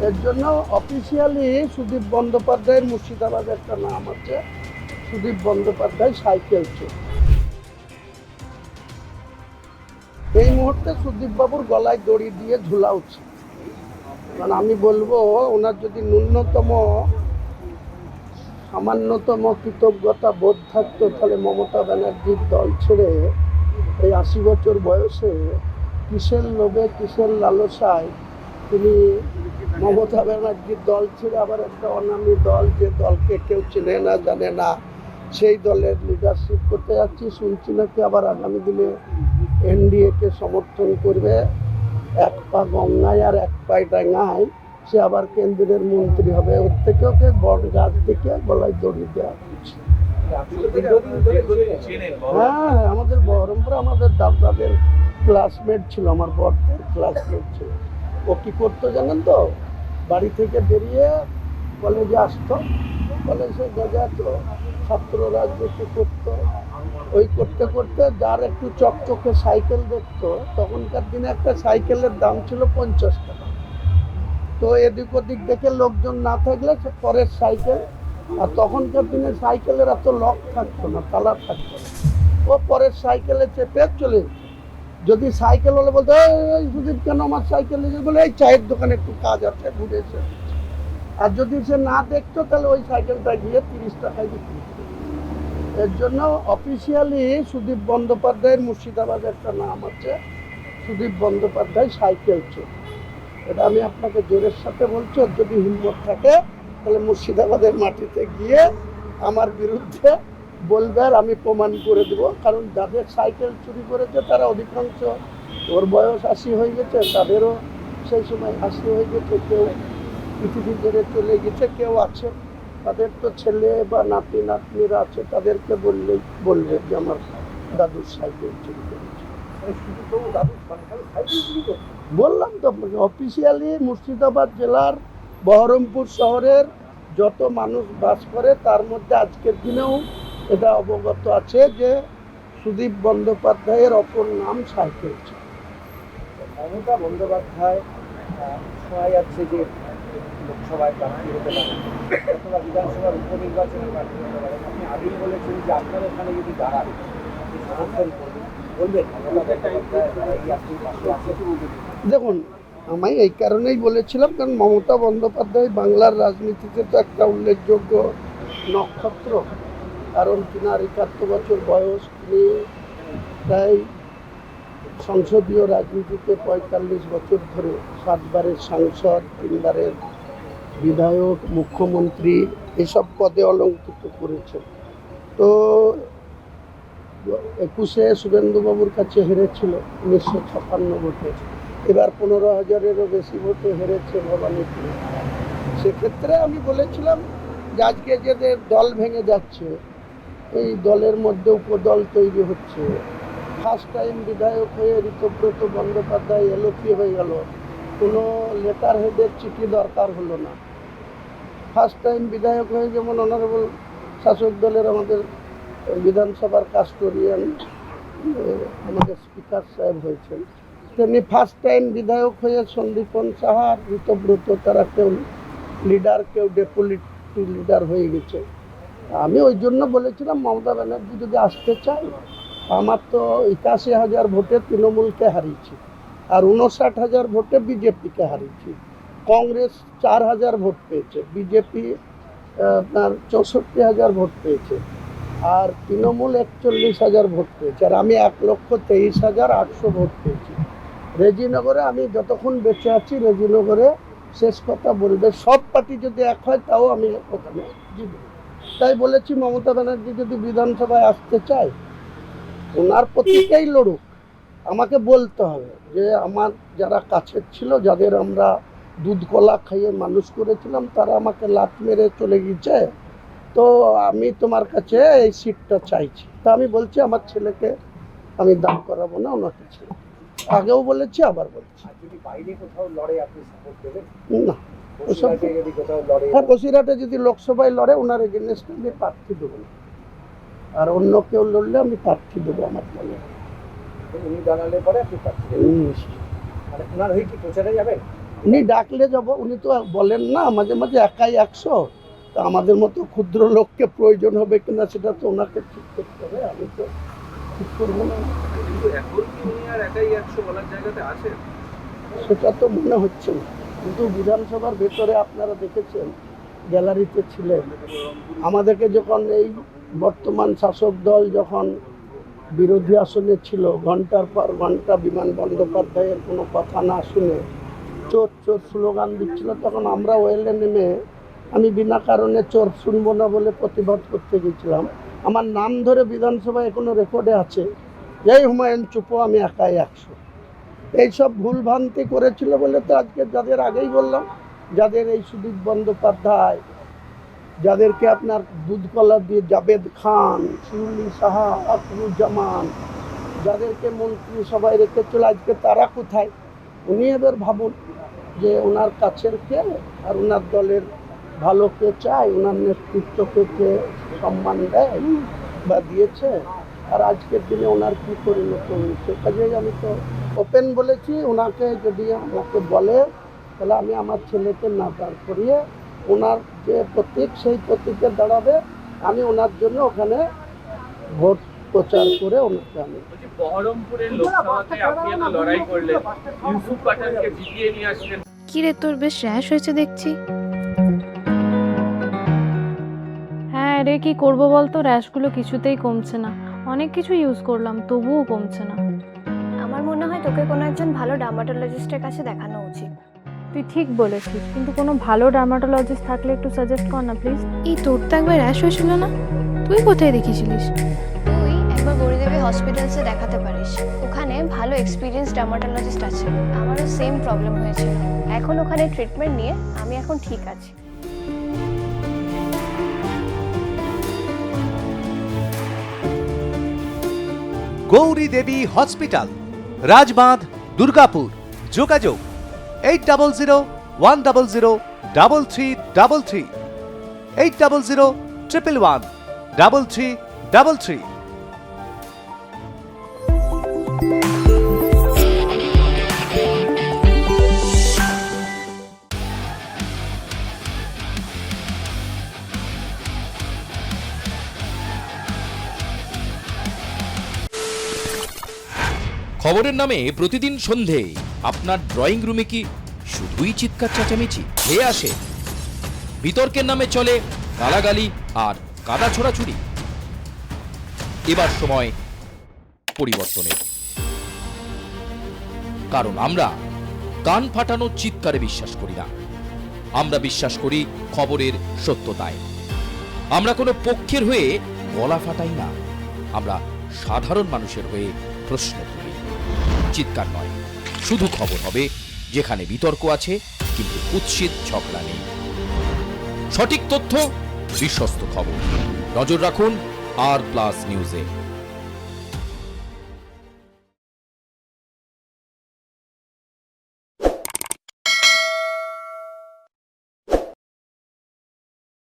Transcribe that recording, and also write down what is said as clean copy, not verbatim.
এর জন্য অফিসিয়ালি সুদীপ বন্দ্যোপাধ্যায়ের মুর্শিদাবাদে একটা নাম আছে, সুদীপ বন্দ্যোপাধ্যায় সাইকেল চোর। এই মুহূর্তে সুদীপ বাবুর গলায় দড়ি দিয়ে ঝুলা উচিত। কারণ আমি বলবো, ওনার যদি সামান্যতম কৃতজ্ঞতা বোধ থাকতো, তাহলে মমতা ব্যানার্জির দল ছেড়ে এই 80 বছর বয়সে কিসের লোভে কিসের লালসায় তিনি মমতা ব্যানার্জির দল ছেড়ে আবার একটা অনামী দল, যে দলকে কেউ চেনে না জানে না, সেই দলের লিডারশিপ করতে যাচ্ছি। শুনছি নাকি আবার আগামী দিনে এনডিএকে সমর্থন করবে। এক পা গঙ্গায় আর এক পায়ে ডাঙ্গায় সে আবার কেন্দ্রের মন্ত্রী হবে। ওর থেকে ওকে বট গাছ থেকে গলায় দড়ি দেওয়া হচ্ছে। হ্যাঁ, আমাদের বহরমপুরে আমাদের দাদাদের ক্লাসমেট ছিল, আমার বড়দের ক্লাসমেট ছিল। ও কি করতো জানেন তো, বাড়ি থেকে বেরিয়ে কলেজে আসতো, কলেজে যেত, ছাত্র রাজনীতি করতো। ওই করতে করতে যার একটু চকচকে সাইকেল দেখতো, তখনকার দিনে একটা সাইকেলের দাম ছিল 50 টাকা। তো এদিক ওদিক দেখে লোকজন না থাকলে সে পরের সাইকেল, আর তখনকার দিনে সাইকেলের এত লক থাকতো না, তালা থাকতো না, ও পরের সাইকেলে চেপে চলে যেত। যদি সাইকেল হলে বলতো, এই সুদীপ কেন আমার সাইকেল নিয়ে বলে, এই চায়ের দোকানে একটু কাজ আছে, ঘুরে এসে। আর যদি সে না দেখতো, তাহলে ওই সাইকেলটা গিয়ে 30 টাকায় বিক্রি করতো। এর জন্য অফিসিয়ালি সুদীপ বন্দ্যোপাধ্যায়ের মুর্শিদাবাদে একটা নাম আছে, সুদীপ বন্দ্যোপাধ্যায় সাইকেল চোর। এটা আমি আপনাকে জোরের সাথে বলছি। ওর যদি হিম্মত থাকে, তাহলে মুর্শিদাবাদের মাটিতে গিয়ে আমার বিরুদ্ধে বলবে, আর আমি প্রমাণ করে দেব। কারণ যাদের সাইকেল চুরি করেছে তারা অধিকাংশ, ওর বয়স 80 হয়ে গেছে, তাদেরও সেই সময় 80 হয়ে গেছে, কেউ পৃথিবী ছেড়ে চলে গেছে, কেউ আছে, তাদের তো ছেলে বা নাতি নাতনিরা আছে, তাদেরকে বললেই বলবে যে আমার দাদুর সাইকেল চুরি করেছে। বললাম তো আপনাকে, অফিসিয়ালি মুর্শিদাবাদ জেলার বহরমপুর শহরের যত মানুষ বাস করে, তার মধ্যে আজকের দিনেও এটা অবগত আছে যে সুদীপ বন্দ্যোপাধ্যায়ের অপর নাম সাইকেল চোর। মমতা বন্দ্যোপাধ্যায় শোনা যাচ্ছে যে লোকসভায় প্রার্থী হতে পারেন, অথবা বিধানসভার উপনির্বাচনে প্রার্থী হতে পারেন। আপনি আগেই বলেছেন যে আপনার ওখানে যদি দাঁড়ান আপনি সমর্থন করবেন, বলবেন মমতা বন্দ্যোপাধ্যায় এই আপনার পাশে আছে। দেখুন, আমি এই কারণেই বলেছিলাম, কারণ মমতা বন্দ্যোপাধ্যায় বাংলার রাজনীতিতে তো একটা উল্লেখযোগ্য নক্ষত্র। কারণ তিনার 71 বছর বয়স, তিনি প্রায় সংসদীয় রাজনীতিতে 45 বছর ধরে 7 বারের সাংসদ, 3 বারের বিধায়ক, মুখ্যমন্ত্রী এসব পদে অলঙ্কৃত করেছেন। তো 21-এ শুভেন্দুবাবুর কাছে হেরেছিল 1956 ভোটে। এবার 15,000-এরও বেশি ভোটে হেরেছে ভবানীপুরে। সেক্ষেত্রে আমি বলেছিলাম যে আজকে যে দল ভেঙে যাচ্ছে, এই দলের মধ্যে উপদল তৈরি হচ্ছে। ফার্স্ট টাইম বিধায়ক হয়ে ঋতব্রত বন্দ্যোপাধ্যায় এলপি হয়ে গেল, কোনো লেটার হেডের চিঠি দরকার হলো না। ফার্স্ট টাইম বিধায়ক হয়ে যেমন অনারেবল শাসক দলের আমাদের বিধানসভার কাস্টোডিয়ান আমাদের স্পিকার সাহেব হয়েছেন, তেমনি ফার্স্ট টাইম বিধায়ক হয়ে সন্দীপন সাহা, ঋতব্রত, তারা কেউ লিডার, কেউ ডেপুটি লিডার হয়ে গেছে। আমি ওই জন্য বলেছিলাম, মমতা ব্যানার্জি যদি আসতে চাই, আমার তো 81,000 ভোটে তৃণমূলকে হারিয়েছি, আর 59,000 ভোটে বিজেপিকে হারিয়েছি। কংগ্রেস 4,000 ভোট পেয়েছে, বিজেপি আপনার 64,000 ভোট পেয়েছে, আর তৃণমূল 41,000 ভোট পেয়েছে, আর আমি 1,23,800 ভোট পেয়েছি। রেজিনগরে আমি যতক্ষণ বেঁচে আছি, রেজিনগরে শেষ কথা বলবে, সব পার্টি যদি এক হয় তাও আমি ওখানে জিতব। তাই বলেছি, মমতা ব্যানার্জি যদি বিধানসভায় আসতে চায়, ওনার প্রতীকেই লড়ুক। আমাকে বলতে হবে যে আমার যারা কাছের ছিল, যাদের আমরা দুধ কলা খাইয়ে মানুষ করেছিলাম, তারা আমাকে লাত মেরে চলে গেছে, তো আমি তোমার কাছে এই সিটটা চাইছি। তা আমি বলছি, আমার ছেলেকে আমি দান করাবো না, ওনাকে ছেলে। আগেও বলেছি, আবার বলছি। যদি বাইরে কোথাও লড়ে আপনি সাপোর্ট দেবেন? না, বসিরহাটে যদি কোথাও লড়ে? হ্যাঁ, বসিরহাটে যদি লোকসভায় লড়ে, ওনার এগেনস্টে আমি প্রার্থী দেবো না। আর অন্য কেউ লড়লে আমি প্রার্থী দেবো আমার দলে। উনি দাঁড়ালে পরে আপনি প্রার্থী দেবেন? নিশ্চয়ই। মানে ওনার হয়ে কি প্রচারে যাবেন? উনি ডাকলে যাব, উনি তো বলেন না মাঝে মাঝে একাই 100, তা আমাদের মতো ক্ষুদ্র লোককে প্রয়োজন হবে কিনা সেটা তো ওনাকে ঠিক করতে হবে, আমি তো ঠিক করবো না। কিন্তু এখন কি উনি আর একাই 100 বলার জায়গাতে আছেন? সেটা তো মনে হচ্ছে না, কিন্তু বিধানসভার ভেতরে আপনারা দেখেছেন গ্যালারিতে ছিলেন, আমাদেরকে যখন এই বর্তমান শাসক দল যখন বিরোধী আসনে ছিল, ঘন্টার পর ঘন্টা বিমান বন্দ্যোপাধ্যায়ের কোনো কথা না শুনে চোর চোর স্লোগান দিচ্ছিল, তখন আমরা ওয়েলে নেমে আমি বিনা কারণে চোর শুনবো না বলে প্রতিবাদ করতে গেছিলাম। আমার নাম ধরে বিধানসভায় এখনো রেকর্ডে আছে, এই হুমায়ুন চুপো আমি একাই 100। এইসব ভুলভ্রান্তি করেছিল বলে তো আজকে যাদের আগেই বললাম, যাদের এই সুদীপ বন্দ্যোপাধ্যায়, যাদেরকে আপনার দুধ কলা দিয়ে জাবেদ খান, শিউলি সাহা, আকরুজ্জামান, যাদেরকে মন্ত্রী সবাই রেখেছিল, আজকে তারা কোথায়? উনি এবার ভাবুন যে ওনার কাছের কে আর ওনার দলের ভালো কে চায়, ওনার নেতৃত্বকে কে সম্মান দেয় বা দিয়েছে, আর আজকের দিনে ওনার কী পরিণত হয়েছে। কাজেই আমি তো ওপেন বলেছি, ওনাকে যদি আমাকে বলে তাহলে আমি আমার ছেলেকে না দাঁড় করিয়ে ওনার যে প্রতীক সেই প্রতীকে দাঁড়াবে, আমি ওনার জন্য ওখানে ভোট প্রচার করে ওনাকে আমি। বলছি বহরমপুরের লোকসভাতে আপনি একটা লড়াই করলেন, ইউসুফ পাঠানকে জিতিয়ে নিয়ে আসলেন। কি রে, তোর বেশ র্যাশ হয়েছে দেখছি। হ্যাঁ রে, কি করবো বলতো, র্যাশগুলো কিছুতেই কমছে না। অনেক কিছু ইউজ করলাম তবুও কমছে না। আমার মনে হয় তোকে কোনো একজন ভালো ডার্মাটোলজিস্টের কাছে দেখানো উচিত। তুই ঠিক বলেছিস, কিন্তু কোনো ভালো ডার্মাটোলজিস্ট থাকলে একটু সাজেস্ট কর না প্লিজ। এই তোর তো একবার র্যাশ হয়েছিল না, তুই কোথায় দেখিয়েছিলিস? তুই একবার গৌরীদেবী হসপিটালসে দেখাতে পারিস, ওখানে ভালো এক্সপিরিয়েন্স ডার্মাটোলজিস্ট আছে। আমারও সেম প্রবলেম হয়েছিল, এখন ওখানে ট্রিটমেন্ট নিয়ে আমি এখন ঠিক আছি। গৌরী দেবী হসপিটাল, রাজবাঁধ, দুর্গাপুর। যোগাযোগ 8001003333, 8001113333। খবরের নামে প্রতিদিন সন্ধে আপনার ড্রয়িং রুমে কি শুধুই চিৎকার চেঁচামেচি খেয়ে আসে? বিতর্কের নামে চলে গালাগালি আর কাদা ছোড়াছুড়ি। এবার সময় পরিবর্তনের, কারণ আমরা কান ফাটানো চিৎকারে বিশ্বাস করি না। আমরা বিশ্বাস করি খবরের সত্যতায়। আমরা কোনো পক্ষের হয়ে গলা ফাটাই না, আমরা সাধারণ মানুষের হয়ে প্রশ্ন তুলি। চিৎকার নয়, শুধু খবর হবে যেখানে বিতর্ক আছে কিন্তু কুৎসিত ঝগড়া নেই। সঠিক তথ্য, বিশ্বস্ত খবর। নজর রাখুন আর প্লাস নিউজে।